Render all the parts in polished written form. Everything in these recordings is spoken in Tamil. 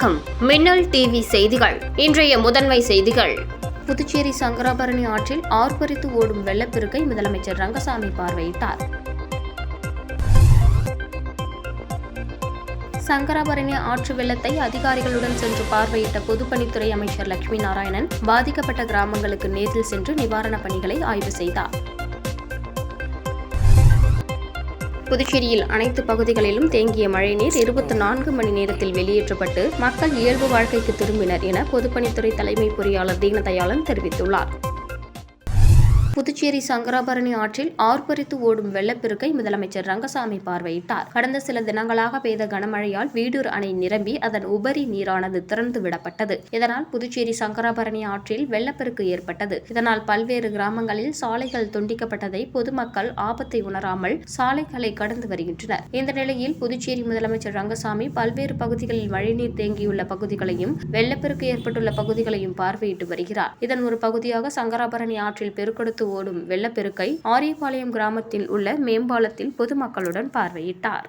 வணக்கம். மின்னல் டிவி செய்திகள். இன்றைய முதன்மை செய்திகள். புதுச்சேரி சங்கராபரணி ஆற்றில் ஆர்ப்பரித்து ஓடும் வெள்ளப்பெருக்கை முதலமைச்சர் ரங்கசாமி பார்வையிட்டார். சங்கராபரணி ஆற்று வெள்ளத்தை அதிகாரிகளுடன் சென்று பார்வையிட்ட பொதுப்பணித்துறை அமைச்சர் லட்சுமி நாராயணன் பாதிக்கப்பட்ட கிராமங்களுக்கு நேரில் சென்று நிவாரணப் பணிகளை ஆய்வு செய்தார். புதுச்சேரியில் அனைத்து பகுதிகளிலும் தேங்கிய மழைநீர் 24 மணி நேரத்தில் வெளியேற்றப்பட்டு மக்கள் இயல்பு வாழ்க்கைக்கு திரும்பினர் என பொதுப்பணித்துறை தலைமை பொறியாளர் தீனதயாளன் தெரிவித்துள்ளார். புதுச்சேரி சங்கராபரணி ஆற்றில் ஆர்ப்பரித்து ஓடும் வெள்ளப்பெருக்கை முதலமைச்சர் ரங்கசாமி பார்வையிட்டார். கடந்த சில தினங்களாக பெய்த கனமழையால் வீடூர் அணை நிரம்பி அதன் உபரி நீரானது திறந்து விடப்பட்டது. இதனால் புதுச்சேரி சங்கராபரணி ஆற்றில் வெள்ளப்பெருக்கு ஏற்பட்டது. இதனால் பல்வேறு கிராமங்களில் சாலைகள் துண்டிக்கப்பட்டதை பொதுமக்கள் ஆபத்தை உணராமல் சாலைகளை கடந்து வருகின்றனர். இந்த நிலையில் புதுச்சேரி முதலமைச்சர் ரங்கசாமி பல்வேறு பகுதிகளில் மழைநீர் தேங்கியுள்ள பகுதிகளையும் வெள்ளப்பெருக்கு ஏற்பட்டுள்ள பகுதிகளையும் பார்வையிட்டு வருகிறார். இதன் ஒரு பகுதியாக சங்கராபரணி ஆற்றில் பெருக்கெடுத்து ஓடும் வெள்ளப்பெருக்கை ஆரியபாளையம் கிராமத்தில் உள்ள மேம்பாலத்தில் பொதுமக்களுடன் பார்வையிட்டார்.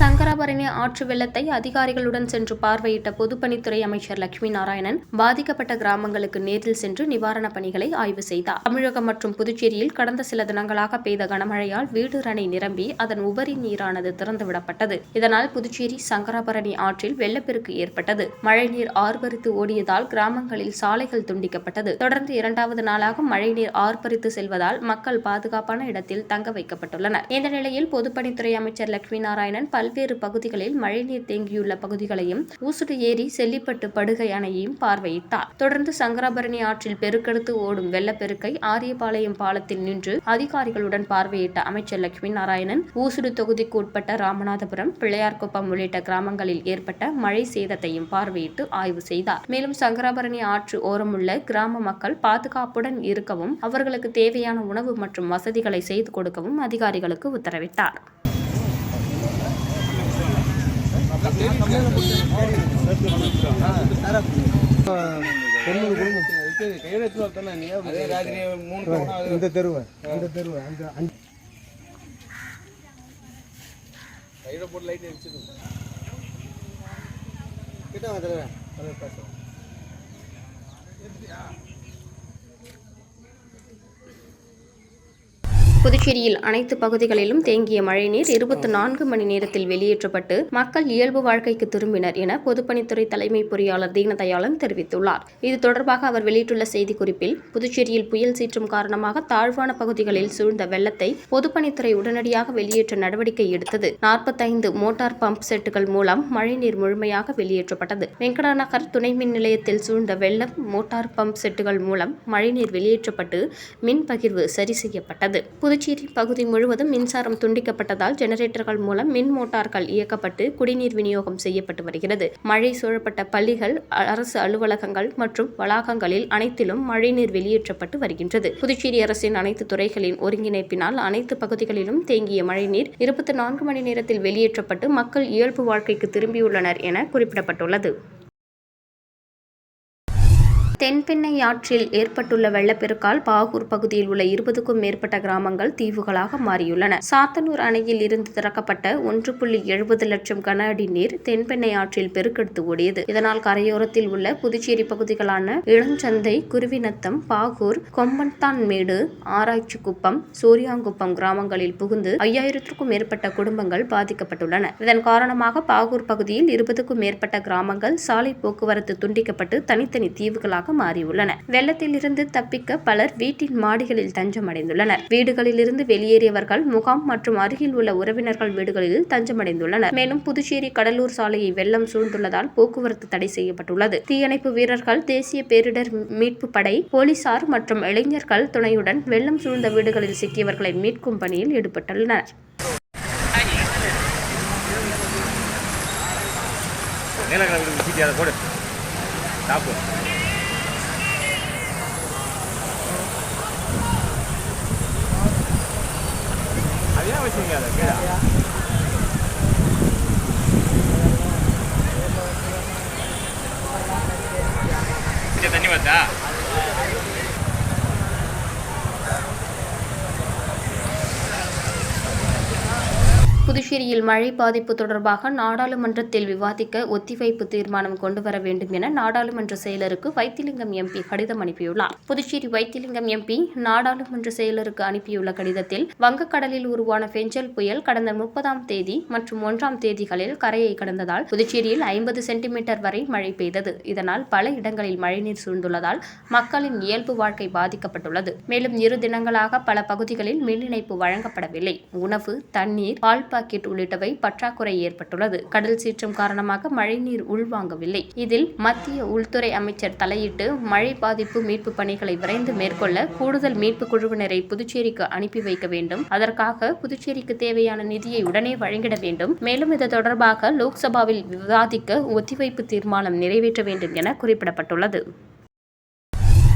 சங்கராபரணி ஆற்று வெள்ளத்தை அதிகாரிகளுடன் சென்று பார்வையிட்ட பொதுப்பணித்துறை அமைச்சர் லட்சுமி நாராயணன் பாதிக்கப்பட்ட கிராமங்களுக்கு நேரில் சென்று நிவாரணப் பணிகளை ஆய்வு செய்தார். தமிழகம் மற்றும் புதுச்சேரியில் கடந்த சில தினங்களாக பெய்த கனமழையால் வீடூர் அணை நிரம்பி அதன் உபரி நீரானது திறந்துவிடப்பட்டது. இதனால் புதுச்சேரி சங்கராபரணி ஆற்றில் வெள்ளப்பெருக்கு ஏற்பட்டது. மழைநீர் ஆர்ப்பரித்து ஓடியதால் கிராமங்களில் சாலைகள் துண்டிக்கப்பட்டது. தொடர்ந்து 2வது நாளாக மழைநீர் ஆர்ப்பரித்து செல்வதால் மக்கள் பாதுகாப்பான இடத்தில் தங்க வைக்கப்பட்டுள்ளனர். இந்த நிலையில் பொதுப்பணித்துறை அமைச்சர் லட்சுமி நாராயணன் பல்வேறு பகுதிகளில் மழைநீர் தேங்கியுள்ள பகுதிகளையும் ஊசுடு ஏரி செல்லிப்பட்டு படுகை அணையையும் பார்வையிட்டார். தொடர்ந்து சங்கராபரணி ஆற்றில் பெருக்கெடுத்து ஓடும் வெள்ளப்பெருக்கை ஆரியபாளையம் பாலத்தில் நின்று அதிகாரிகளுடன் பார்வையிட்ட அமைச்சர் லட்சுமி நாராயணன் ஊசுடு தொகுதிக்கு உட்பட்ட ராமநாதபுரம், பிள்ளையார்குப்பம் உள்ளிட்ட கிராமங்களில் ஏற்பட்ட மழை சேதத்தையும் பார்வையிட்டு ஆய்வு செய்தார். மேலும் சங்கராபரணி ஆற்று ஓரமுள்ள கிராம மக்கள் பாதுகாப்புடன் இருக்கவும் அவர்களுக்கு தேவையான உணவு மற்றும் வசதிகளை செய்து கொடுக்கவும் அதிகாரிகளுக்கு உத்தரவிட்டார். புதுச்சேரியில் அனைத்து பகுதிகளிலும் தேங்கிய மழைநீர் 24 மணி நேரத்தில் வெளியேற்றப்பட்டு மக்கள் இயல்பு வாழ்க்கைக்கு திரும்பினர் என பொதுப்பணித்துறை தலைமை பொறியாளர் தீனதயாளன் தெரிவித்துள்ளார். இது தொடர்பாக அவர் வெளியிட்டுள்ள செய்திக்குறிப்பில், புதுச்சேரியில் புயல் சீற்றம் காரணமாக தாழ்வான பகுதிகளில் சூழ்ந்த வெள்ளத்தை பொதுப்பணித்துறை உடனடியாக வெளியேற்ற நடவடிக்கை எடுத்தது. 45 மோட்டார் பம்ப் செட்டுகள் மூலம் மழைநீர் முழுமையாக வெளியேற்றப்பட்டது. வெங்கடாநகர் துணை மின் நிலையத்தில் சூழ்ந்த வெள்ளம் மோட்டார் பம்ப் செட்டுகள் மூலம் மழைநீர் வெளியேற்றப்பட்டு மின் பகிர்வு சரி செய்யப்பட்டது. புதுச்சேரி பகுதி முழுவதும் மின்சாரம் துண்டிக்கப்பட்டதால் ஜெனரேட்டர்கள் மூலம் மின் மோட்டார்கள் இயக்கப்பட்டு குடிநீர் விநியோகம் செய்யப்பட்டு வருகிறது. மழை சூழப்பட்ட பள்ளிகள், அரசு அலுவலகங்கள் மற்றும் வளாகங்களில் அனைத்திலும் மழைநீர் வெளியேற்றப்பட்டு வருகின்றது. புதுச்சேரி அரசின் அனைத்து துறைகளின் ஒருங்கிணைப்பினால் அனைத்து பகுதிகளிலும் தேங்கிய மழைநீர் 24 மணி நேரத்தில் வெளியேற்றப்பட்டு மக்கள் இயல்பு வாழ்க்கைக்கு திரும்பியுள்ளனர் என குறிப்பிடப்பட்டுள்ளது. தென்பெண்ணை ஆற்றில் ஏற்பட்டுள்ள வெள்ளப்பெருக்கால் பாகூர் பகுதியில் உள்ள 20க்கும் மேற்பட்ட கிராமங்கள் தீவுகளாக மாறியுள்ளன. சாத்தனூர் அணையில் இருந்து திறக்கப்பட்ட 1.70 லட்சம் கன அடி நீர் தென்பெண்ணை ஆற்றில் பெருக்கெடுத்து ஓடியது. இதனால் கரையோரத்தில் உள்ள புதுச்சேரி பகுதிகளான இளஞ்சந்தை, குருவிநத்தம், பாகூர், கொம்பன்தான்மேடு, ஆராய்ச்சிக்குப்பம், சூரியாங்குப்பம் கிராமங்களில் புகுந்து 5000க்கும் மேற்பட்ட குடும்பங்கள் பாதிக்கப்பட்டுள்ளன. இதன் காரணமாக பாகூர் பகுதியில் 20க்கும் மேற்பட்ட கிராமங்கள் சாலை போக்குவரத்து துண்டிக்கப்பட்டு தனித்தனி தீவுகளாக மாறியுள்ளன. வெள்ளத்தில் இருந்து தப்பிக்க பலர் வீட்டின் மாடிகளில் தஞ்சமடைந்துள்ளனர். வீடுகளில் இருந்து வெளியேறியவர்கள் முகாம் மற்றும் அருகில் உள்ள உறவினர்கள் வீடுகளில் தஞ்சமடைந்துள்ளனர். மேலும் புதுச்சேரி கடலூர் சாலையை வெள்ளம் சூழ்ந்துள்ளதால் போக்குவரத்து தடை செய்யப்பட்டுள்ளது. தீயணைப்பு வீரர்கள், தேசிய பேரிடர் மீட்பு படை, போலீசார் மற்றும் இளைஞர்கள் துணையுடன் வெள்ளம் சூழ்ந்த வீடுகளில் சிக்கியவர்களை மீட்கும் பணியில் ஈடுபட்டுள்ளனர். தண்ணி வந்தா புதுச்சேரியில் மழை பாதிப்பு தொடர்பாக நாடாளுமன்றத்தில் விவாதிக்க ஒத்திவைப்பு தீர்மானம் கொண்டுவர வேண்டும் என நாடாளுமன்ற செயலருக்கு வைத்திலிங்கம் எம்பி கடிதம் அனுப்பியுள்ளார். புதுச்சேரி வைத்திலிங்கம் எம்பி நாடாளுமன்ற செயலருக்கு அனுப்பியுள்ள கடிதத்தில் வங்கக்கடலில் உருவான பெஞ்சல் புயல் கடந்த 30ஆம் தேதி மற்றும் 1ஆம் தேதிகளில் கரையை கடந்ததால் புதுச்சேரியில் 50 சென்டிமீட்டர் வரை மழை பெய்தது. இதனால் பல இடங்களில் மழைநீர் சூழ்ந்துள்ளதால் மக்களின் இயல்பு வாழ்க்கை பாதிக்கப்பட்டுள்ளது. மேலும் 2 தினங்களாக பல பகுதிகளில் மின் இணைப்பு வழங்கப்படவில்லை. உணவு, தண்ணீர், பால் பாக்கெட் உள்ளிட்டவை பற்றாக்குறை ஏற்பட்டுள்ளது. கடல் சீற்றம் காரணமாக மழைநீர் உள்வாங்கவில்லை. இதில் மத்திய உள்துறை அமைச்சர் தலையிட்டு மழை பாதிப்பு மீட்பு பணிகளை விரைந்து மேற்கொள்ள கூடுதல் மீட்பு குழுவினரை புதுச்சேரிக்கு அனுப்பி வைக்க வேண்டும். அதற்காக புதுச்சேரிக்கு தேவையான நிதியை உடனே வழங்கிட வேண்டும். மேலும் இது தொடர்பாக லோக்சபாவில் விவாதிக்க ஒத்திவைப்பு தீர்மானம் நிறைவேற்ற வேண்டும் என குறிப்பிடப்பட்டுள்ளது.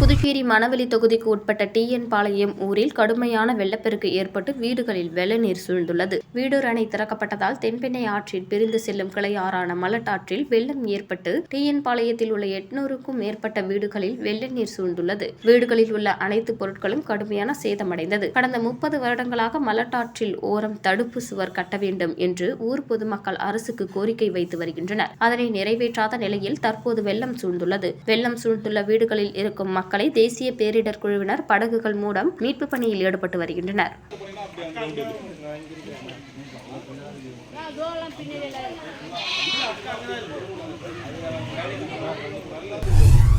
புதுச்சேரி மணவெளி தொகுதிக்கு உட்பட்ட TN பாளையம் ஊரில் கடுமையான வெள்ளப்பெருக்கு ஏற்பட்டு வீடுகளில் வெள்ள நீர் சூழ்ந்துள்ளது. வீடூர் அணை திறக்கப்பட்டதால் தென்பெண்ணை ஆற்றில் பிரிந்து செல்லும் கிளை ஆறான மலட்டாற்றில் வெள்ளம் ஏற்பட்டு TN பாளையத்தில் உள்ள 800க்கும் மேற்பட்ட வீடுகளில் வெள்ள நீர் சூழ்ந்துள்ளது. வீடுகளில் உள்ள அனைத்து பொருட்களும் கடுமையான சேதமடைந்தது. கடந்த 30 வருடங்களாக மலட்டாற்றில் ஓரம் தடுப்பு சுவர் கட்ட வேண்டும் என்று ஊர் பொதுமக்கள் அரசுக்கு கோரிக்கை வைத்து வருகின்றனர். அதனை நிறைவேற்றாத நிலையில் தற்போது வெள்ளம் சூழ்ந்துள்ளது. வெள்ளம் சூழ்ந்துள்ள வீடுகளில் இருக்கும் மக்களை தேசிய பேரிடர் குழுவினர் படகுகள் மூலம் மீட்பு பணியில் ஈடுபட்டு வருகின்றனர்.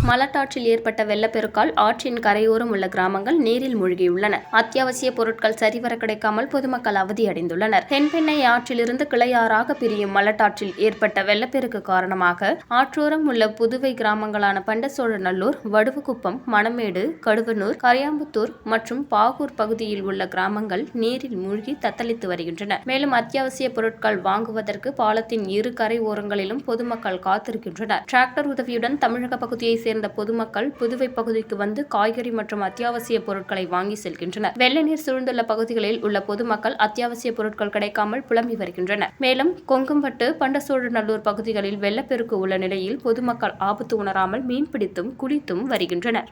மலட்டாற்றில் ஏற்பட்ட வெள்ளப்பெருக்கால் ஆற்றின் கரையோரம் உள்ள கிராமங்கள் நீரில் மூழ்கியுள்ளன. அத்தியாவசிய பொருட்கள் சரிவர கிடைக்காமல் பொதுமக்கள் அவதியடைந்துள்ளனர். தென்பெண்ணை ஆற்றிலிருந்து கிளையாறாக பிரியும் மலட்டாற்றில் ஏற்பட்ட வெள்ளப்பெருக்கு காரணமாக ஆற்றோரம் உள்ள புதுவை கிராமங்களான பண்டசோழநல்லூர், வடுவுக்குப்பம், மணமேடு, கடுவனூர், கரியாம்புத்தூர் மற்றும் பாகூர் பகுதியில் உள்ள கிராமங்கள் நீரில் மூழ்கி தத்தளித்து வருகின்றன. மேலும் அத்தியாவசிய பொருட்கள் வாங்குவதற்கு பாலத்தின் 2 கரை ஓரங்களிலும் பொதுமக்கள் காத்திருக்கின்றனர். டிராக்டர் உதவியுடன் தமிழக பகுதியை சேர்ந்த பொதுமக்கள் புதுவை பகுதிக்கு வந்து காய்கறி மற்றும் அத்தியாவசிய பொருட்களை வாங்கி செல்கின்றனர். வெள்ள நீர் சூழ்ந்துள்ள பகுதிகளில் உள்ள பொதுமக்கள் அத்தியாவசிய பொருட்கள் கிடைக்காமல் புலம்பி வருகின்றனர். மேலும் கொங்கும்பட்டு, பண்டசோழநல்லூர் பகுதிகளில் வெள்ளப்பெருக்கு உள்ள நிலையில் பொதுமக்கள் ஆபத்து உணராமல் மீன்பிடித்தும் குளித்தும் வருகின்றனர்.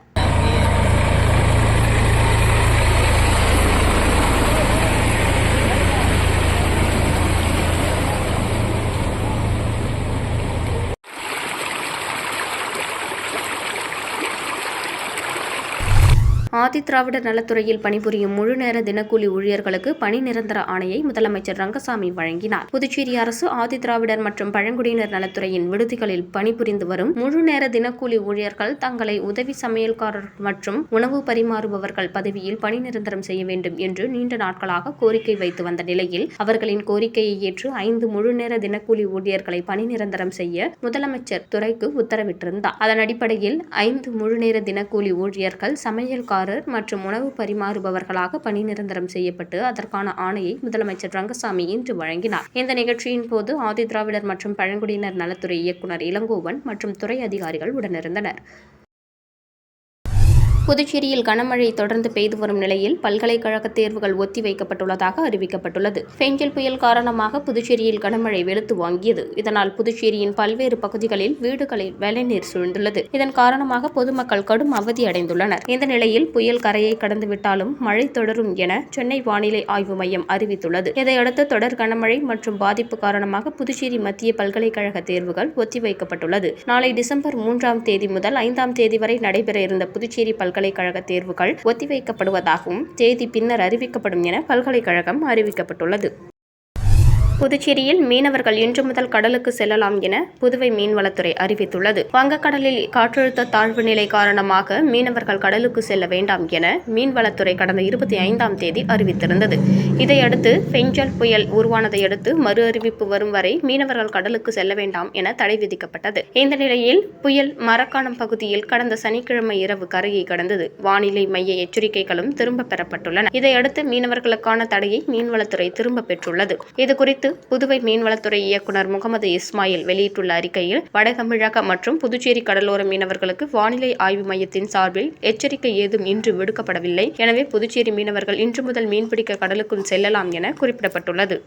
ஆதிதிராவிடர் நலத்துறையில் பணிபுரியும் முழுநேர தினக்கூலி ஊழியர்களுக்கு பணி நிரந்தர ஆணையை முதலமைச்சர் ரங்கசாமி வழங்கினார். புதுச்சேரி அரசு ஆதிதிராவிடர் மற்றும் பழங்குடியினர் நலத்துறையின் விடுதிகளில் பணிபுரிந்து வரும் முழுநேர தினக்கூலி ஊழியர்கள் தங்களை உதவி சமையல்காரர் மற்றும் உணவு பரிமாறுபவர்கள் பதவியில் பணி நிரந்தரம் செய்ய வேண்டும் என்று நீண்ட நாட்களாக கோரிக்கை வைத்து வந்த நிலையில் அவர்களின் கோரிக்கையை ஏற்று 5 முழுநேர தினக்கூலி ஊழியர்களை பணி நிரந்தரம் செய்ய முதலமைச்சர் துறைக்கு உத்தரவிட்டிருந்தார். அதன் அடிப்படையில் 5 முழுநேர தினக்கூலி ஊழியர்கள் சமையல்காரர் மற்றும் உணவு பரிமாறுபவர்களாக பணி நிரந்தரம் செய்யப்பட்டு அதற்கான ஆணையை முதலமைச்சர் ரங்கசாமி இன்று வழங்கினார். இந்த நிகழ்ச்சியின் போது ஆதிதிராவிடர் மற்றும் பழங்குடியினர் நலத்துறை இயக்குநர் இளங்கோவன் மற்றும் துறை அதிகாரிகள் உடனிருந்தனர். புதுச்சேரியில் கனமழை தொடர்ந்து பெய்து வரும் நிலையில் பல்கலைக்கழக தேர்வுகள் ஒத்திவைக்கப்பட்டுள்ளதாக அறிவிக்கப்பட்டுள்ளது. பெஞ்சல் புயல் காரணமாக புதுச்சேரியில் கனமழை வெளுத்து வாங்கியது. இதனால் புதுச்சேரியின் பல்வேறு பகுதிகளில் வீடுகளில் வெள்ளநீர் சூழ்ந்துள்ளது. இதன் காரணமாக பொதுமக்கள் கடும் அவதியடைந்துள்ளனர். இந்த நிலையில் புயல் கரையை கடந்துவிட்டாலும் மழை தொடரும் என சென்னை வானிலை ஆய்வு மையம் அறிவித்துள்ளது. இதையடுத்து தொடர் கனமழை மற்றும் பாதிப்பு காரணமாக புதுச்சேரி மத்திய பல்கலைக்கழக தேர்வுகள் ஒத்திவைக்கப்பட்டுள்ளது. நாளை டிசம்பர் 3ஆம் தேதி முதல் 5ஆம் தேதி வரை நடைபெற இருந்த புதுச்சேரி பல்கலைக்கழக தேர்வுகள் ஒத்திவைக்கப்படுவதாகவும் தேதி பின்னர் அறிவிக்கப்படும் என பல்கலைக்கழகம் அறிவிக்கப்பட்டுள்ளது. புதுச்சேரியில் மீனவர்கள் இன்று முதல் கடலுக்கு செல்லலாம் என புதுவை மீன்வளத்துறை அறிவித்துள்ளது. வங்கக்கடலில் காற்றழுத்த தாழ்வு நிலை காரணமாக மீனவர்கள் கடலுக்கு செல்ல வேண்டாம் என மீன்வளத்துறை கடந்த 25ஆம் தேதி அறிவித்திருந்தது. இதையடுத்து பெஞ்சல் புயல் உருவானதை அடுத்து மறு அறிவிப்பு வரும் வரை மீனவர்கள் கடலுக்கு செல்ல வேண்டாம் என தடை விதிக்கப்பட்டது. இந்த நிலையில் புயல் மரக்காணம் பகுதியில் கடந்த சனிக்கிழமை இரவு கரையை கடந்தது. வானிலை மைய எச்சரிக்கைகளும் திரும்ப பெறப்பட்டுள்ளன. இதையடுத்து மீனவர்களுக்கான தடையை மீன்வளத்துறை திரும்ப பெற்றுள்ளது. இதுகுறித்து புதுவை மீன்வளத்துறை இயக்குநர் முகமது இஸ்மாயில் வெளியிட்டுள்ள அறிக்கையில் வடதமிழக மற்றும் புதுச்சேரி கடலோர மீனவர்களுக்கு வானிலை ஆய்வு மையத்தின் சார்பில் எச்சரிக்கை ஏதும் இன்று விடுக்கப்படவில்லை. எனவே புதுச்சேரி மீனவர்கள் இன்று முதல் மீன்பிடிக்க கடலுக்குள் செல்லலாம் என குறிப்பிடப்பட்டுள்ளது.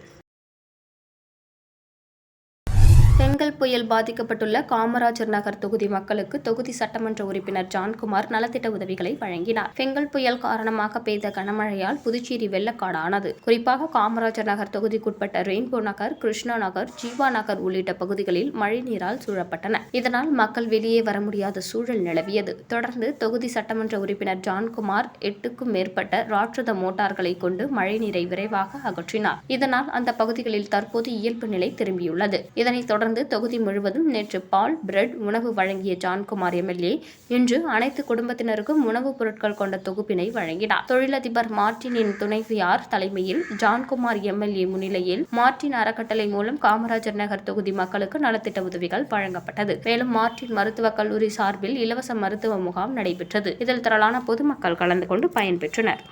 பெங்கல் புயல் பாதிக்கப்பட்டுள்ள காமராஜர் நகர் தொகுதி மக்களுக்கு தொகுதி சட்டமன்ற உறுப்பினர் ஜான்குமார் நலத்திட்ட உதவிகளை வழங்கினார். பெங்கல் புயல் காரணமாக பெய்த கனமழையால் புதுச்சேரி வெள்ளக்காடானது. குறிப்பாக காமராஜர் நகர் தொகுதிக்குட்பட்ட ரெயின்போ நகர், கிருஷ்ணா நகர், ஜீவா நகர் உள்ளிட்ட பகுதிகளில் மழைநீரால் சூழப்பட்டன. இதனால் மக்கள் வெளியே வர முடியாத சூழல் நிலவியது. தொடர்ந்து தொகுதி சட்டமன்ற உறுப்பினர் ஜான்குமார் 8க்கும் மேற்பட்ட ராட்சத மோட்டார்களை கொண்டு மழைநீரை விரைவாக அகற்றினார். இதனால் அந்த பகுதிகளில் தற்போது இயல்பு நிலை திரும்பியுள்ளது. இதனைத் தொடர்ந்து தொகுதி முழுவதும் நேற்று பால், பிரெட் உணவு வழங்கிய ஜான்குமார் எம்எல்ஏ இன்று அனைத்து குடும்பத்தினருக்கும் உணவுப் பொருட்கள் கொண்ட தொகுப்பினை வழங்கினார். தொழிலதிபர் மார்டினின் துணைவியார் தலைமையில் ஜான்குமார் எம்எல்ஏ முன்னிலையில் மார்டின் அறக்கட்டளை மூலம் காமராஜர் நகர் தொகுதி மக்களுக்கு நலத்திட்ட உதவிகள் வழங்கப்பட்டது. மேலும் மார்டின் மருத்துவக் கல்லூரி சார்பில் இலவச மருத்துவ முகாம் நடைபெற்றது. இதில் திரளான பொதுமக்கள் கலந்து கொண்டு பயன்பெற்றனர்.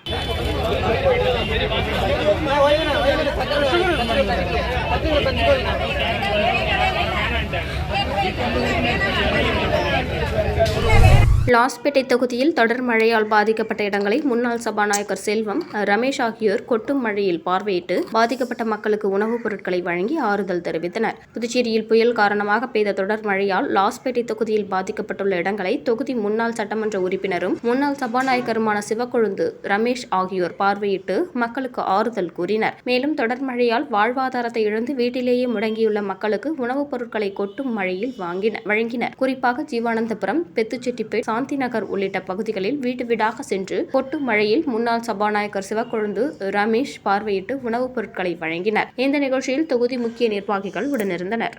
லாஸ்பேட்டை தொகுதியில் தொடர் மழையால் பாதிக்கப்பட்ட இடங்களை முன்னாள் சபாநாயகர் செல்வம், ரமேஷ் ஆகியோர் கொட்டும் மழையில் பார்வையிட்டு பாதிக்கப்பட்ட மக்களுக்கு உணவுப் பொருட்களை வழங்கி ஆறுதல் தெரிவித்தனர். புதுச்சேரியில் புயல் காரணமாக பெய்த தொடர் மழையால் லாஸ்பேட்டை தொகுதியில் பாதிக்கப்பட்டுள்ள இடங்களை தொகுதி முன்னாள் சட்டமன்ற உறுப்பினரும் முன்னாள் சபாநாயகருமான சிவக்கொழுந்து, ரமேஷ் ஆகியோர் பார்வையிட்டு மக்களுக்கு ஆறுதல் கூறினர். மேலும் தொடர் மழையால் வாழ்வாதாரத்தை இழந்து வீட்டிலேயே முடங்கியுள்ள மக்களுக்கு உணவுப் பொருட்களை கொட்டும் மழையில் வழங்கினர். குறிப்பாக ஜீவானந்தபுரம், பெத்துச்செட்டிப்பேட், சாந்தி நகர் உள்ளிட்ட பகுதிகளில் வீடு வீடாக சென்று கொட்டும் மழையில் முன்னாள் சபாநாயகர் சிவக்கொழுந்து, ரமேஷ் பார்வையிட்டு உணவுப் பொருட்களை வழங்கினர். இந்த நிகழ்ச்சியில் தொகுதி முக்கிய நிர்வாகிகள் உடனிருந்தனர்.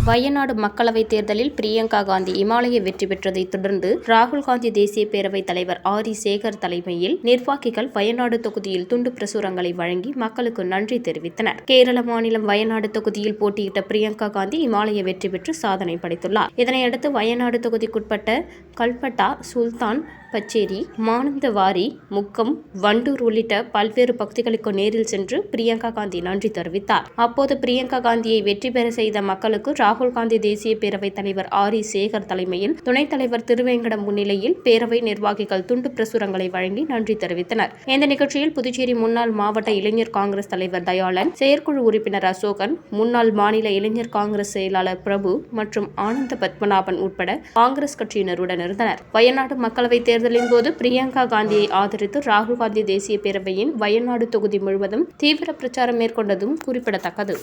வயநாடு மக்களவைத் தேர்தலில் பிரியங்கா காந்தி இமாலய வெற்றி பெற்றதை தொடர்ந்து ராகுல் காந்தி தேசிய பேரவைத் தலைவர் ஆரி சேகர் தலைமையில் நிர்வாகிகள் வயநாடு தொகுதியில் துண்டு பிரசுரங்களை வழங்கி மக்களுக்கு நன்றி தெரிவித்தனர். கேரள மாநிலம் வயநாடு தொகுதியில் போட்டியிட்ட பிரியங்கா காந்தி இமாலய வெற்றி பெற்று சாதனை படைத்துள்ளார். இதனையடுத்து வயநாடு தொகுதிக்குட்பட்ட கல்பட்டா, சுல்தான் பச்சேரி, மானந்தவாரி, முக்கம், வண்டூர் உள்ளிட்ட பல்வேறு பகுதிகளுக்கு நேரில் சென்று பிரியங்கா காந்தி நன்றி தெரிவித்தார். அப்போது பிரியங்கா காந்தியை வெற்றி பெற செய்த மக்களுக்கு ராகுல் காந்தி தேசிய பேரவைத் தலைவர் ஆரி சேகர் தலைமையில் துணைத் தலைவர் திருவேங்கடம் முன்னிலையில் பேரவை நிர்வாகிகள் துண்டு பிரசுரங்களை வழங்கி நன்றி தெரிவித்தனர். இந்த நிகழ்ச்சியில் புதுச்சேரி முன்னாள் மாவட்ட இளைஞர் காங்கிரஸ் தலைவர் தயாளன், செயற்குழு உறுப்பினர் அசோகன், முன்னாள் மாநில இளைஞர் காங்கிரஸ் செயலாளர் பிரபு மற்றும் ஆனந்த பத்மநாபன் உட்பட காங்கிரஸ் கட்சியினருடன் இருந்தனர். வயநாடு மக்களவைத் தேர்தலின் போது பிரியங்கா காந்தியை ஆதரித்து ராகுல் காந்தி தேசிய பேரவையின் வயநாடு தொகுதி முழுவதும் தீவிர பிரச்சாரம் மேற்கொண்டதும் குறிப்பிடத்தக்கது.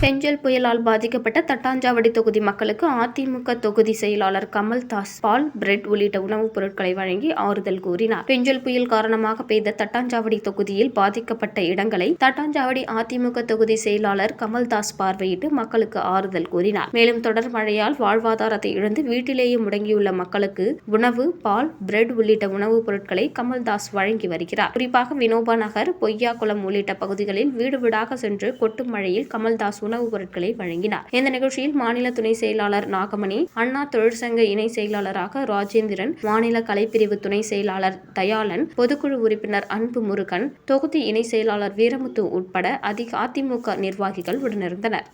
பெஞ்சல் புயலால் பாதிக்கப்பட்ட தட்டாஞ்சாவடி தொகுதி மக்களுக்கு அதிமுக தொகுதி செயலாளர் கமல்தாஸ் பால், பிரெட் உள்ளிட்ட உணவுப் பொருட்களை வழங்கி ஆறுதல் கூறினார். பெஞ்சல் புயல் காரணமாக பெய்த தட்டாஞ்சாவடி தொகுதியில் பாதிக்கப்பட்ட இடங்களை தட்டாஞ்சாவடி அதிமுக தொகுதி செயலாளர் கமல்தாஸ் பார்வையிட்டு மக்களுக்கு ஆறுதல் கூறினார். மேலும் தொடர் மழையால் வாழ்வாதாரத்தை இழந்து வீட்டிலேயே முடங்கியுள்ள மக்களுக்கு உணவு, பால், பிரெட் உள்ளிட்ட உணவுப் பொருட்களை கமல்தாஸ் வழங்கி வருகிறார். குறிப்பாக வினோபா நகர், பொய்யாக்குளம் உள்ளிட்ட பகுதிகளில் வீடு வீடாக சென்று கொட்டும் மழையில் கமல்தாஸ் உணவுப் பொருட்களை வழங்கினார். இந்த நிகழ்ச்சியில் மாநில துணை செயலாளர் நாகமணி, அண்ணா தொழிற்சங்க இணை செயலாளராக ராஜேந்திரன், மாநில கலைப்பிரிவு துணை செயலாளர் தயாளன், பொதுக்குழு உறுப்பினர் அன்பு முருகன், தொகுதி இணை செயலாளர் வீரமுத்து உட்பட அதிமுக நிர்வாகிகள் உடனிருந்தனர்.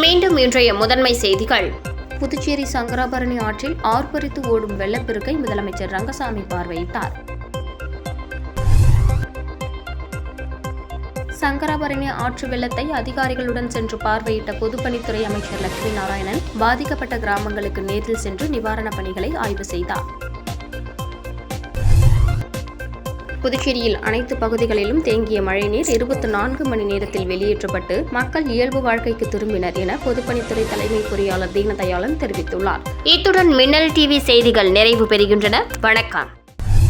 மீண்டும் இன்றைய முதன்மை செய்திகள். புதுச்சேரி சங்கராபரணி ஆற்றில் ஆர்ப்பரித்து ஓடும் வெள்ளப்பெருக்கை முதலமைச்சர் ரங்கசாமி பார்வையிட்டார். சங்கராபரணி ஆற்று வெள்ளத்தை அதிகாரிகளுடன் சென்று பார்வையிட்ட பொதுப்பணித்துறை அமைச்சர் லட்சுமி நாராயணன் பாதிக்கப்பட்ட கிராமங்களுக்கு நேரில் சென்று நிவாரணப் பணிகளை ஆய்வு செய்தார். புதுச்சேரியில் அனைத்து பகுதிகளிலும் தேங்கிய மழைநீர் 24 மணி நேரத்தில் வெளியேற்றப்பட்டு மக்கள் இயல்பு வாழ்க்கைக்கு திரும்பினர் என பொதுப்பணித்துறை தலைமை பொறியாளர் தீனதயாளன் தெரிவித்துள்ளார். இத்துடன் மின்னல் டிவி செய்திகள் நிறைவு பெறுகின்றன. வணக்கம்.